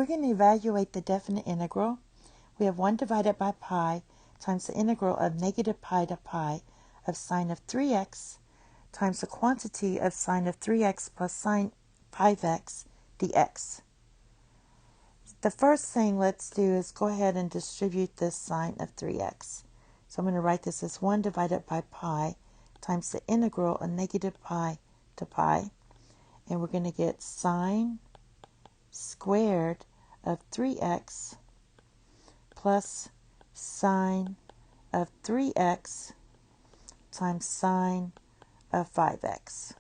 we're going to evaluate the definite integral. We have 1 divided by pi times the integral of negative pi to pi of sine of 3x times the quantity of sine of 3x plus sine 5x dx. The first thing let's do is go ahead and distribute this sine of 3x. So I'm going to write this as 1 divided by pi times the integral of negative pi to pi. And we're going to get sine squared of 3x plus sine of 3x times sine of 5x.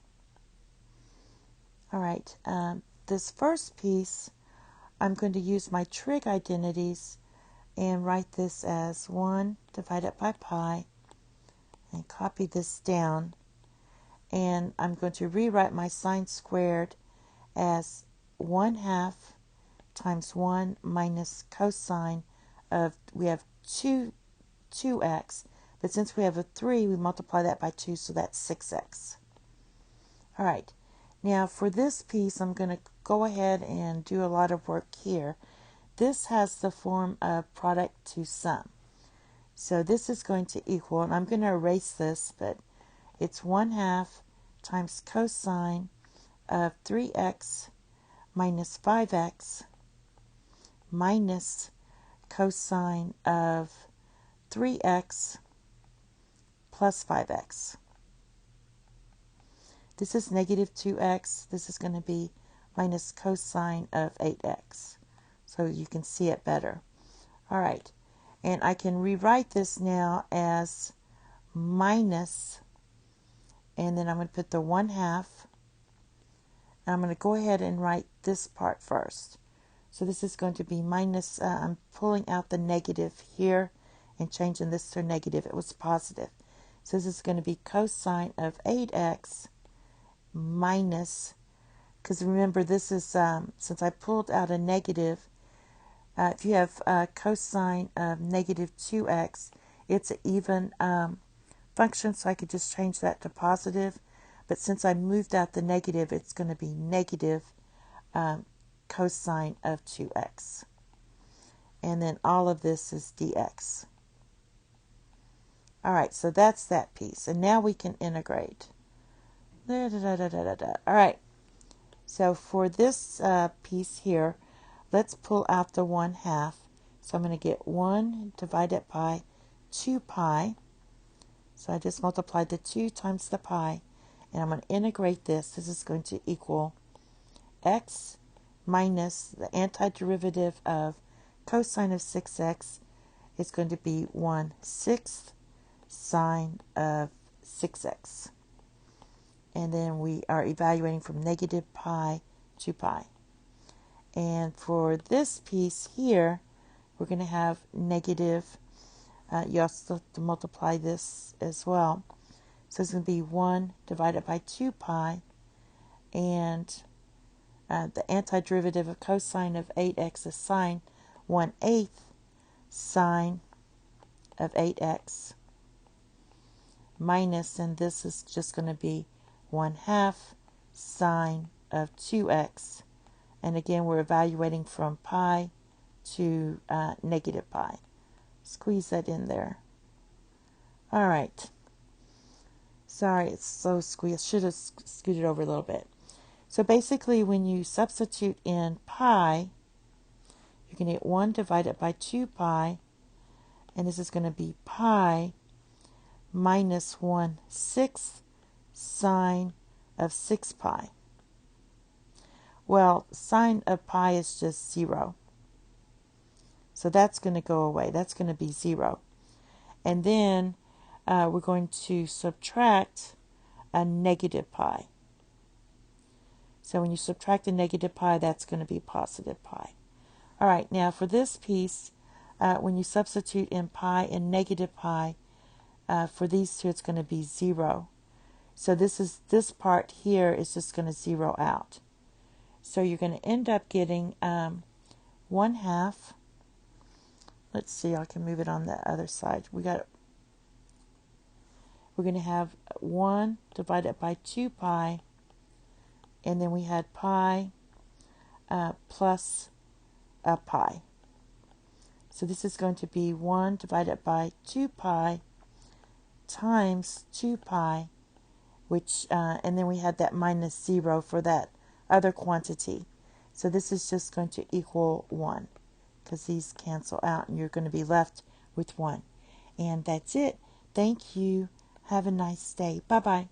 All right, this first piece, I'm going to use my trig identities and write this as 1 divided by pi and copy this down. And I'm going to rewrite my sine squared as 1/2 times 1 minus cosine of, we have 2x, but since we have a 3, we multiply that by 2, so that's 6x. All right, now for this piece, I'm going to go ahead and do a lot of work here. This has the form of product to sum. So this is going to equal, and I'm going to erase this, but it's 1/2 times cosine of 3x minus 5x minus cosine of 3x plus 5x. This is negative 2x. This is going to be minus cosine of 8x. So you can see it better. All right. And I can rewrite this now as minus, and then I'm going to put the 1/2. And I'm going to go ahead and write this part first. So this is going to be minus, I'm pulling out the negative here and changing this to negative. It was positive. So this is going to be cosine of 8x minus, because remember this is, since I pulled out a negative, if you have cosine of negative 2x, it's an even function, so I could just change that to positive. But since I moved out the negative, it's going to be negative cosine of 2x. And then all of this is dx. All right, so that's that piece. And now we can integrate. All right, so for this piece here, let's pull out the 1/2. So I'm going to get 1 divided by 2 pi. So I just multiplied the 2 times the pi. And I'm going to integrate this. This is going to equal x minus the antiderivative of cosine of 6x is going to be 1/6 sine of 6x. And then we are evaluating from negative pi to pi. And for this piece here, we're going to have negative, you also have to multiply this as well. So it's going to be 1 divided by 2 pi, and the antiderivative of cosine of 8x is sine 1/8 sine of 8x minus, and this is just going to be 1/2 sine of 2x. And again, we're evaluating from pi to negative pi. Squeeze that in there. All right. Sorry, it's so squeezed. Should have scooted over a little bit. So basically, when you substitute in pi, you can get 1 divided by 2 pi, and this is going to be pi minus 1/6 sine of 6 pi. Well, sine of pi is just 0. So that's going to go away. That's going to be 0. And then we're going to subtract a negative pi. So when you subtract a negative pi, that's going to be positive pi. All right, now for this piece, when you substitute in pi and negative pi, for these two, it's going to be 0. So this part here is just going to 0 out. So you're going to end up getting 1/2. Let's see, I can move it on the other side. We're going to have 1 divided by 2 pi, and then we had pi plus pi. So this is going to be 1 divided by 2 pi times 2 pi, which, and then we had that minus 0 for that other quantity. So this is just going to equal 1 because these cancel out and you're going to be left with 1. And that's it. Thank you. Have a nice day. Bye-bye.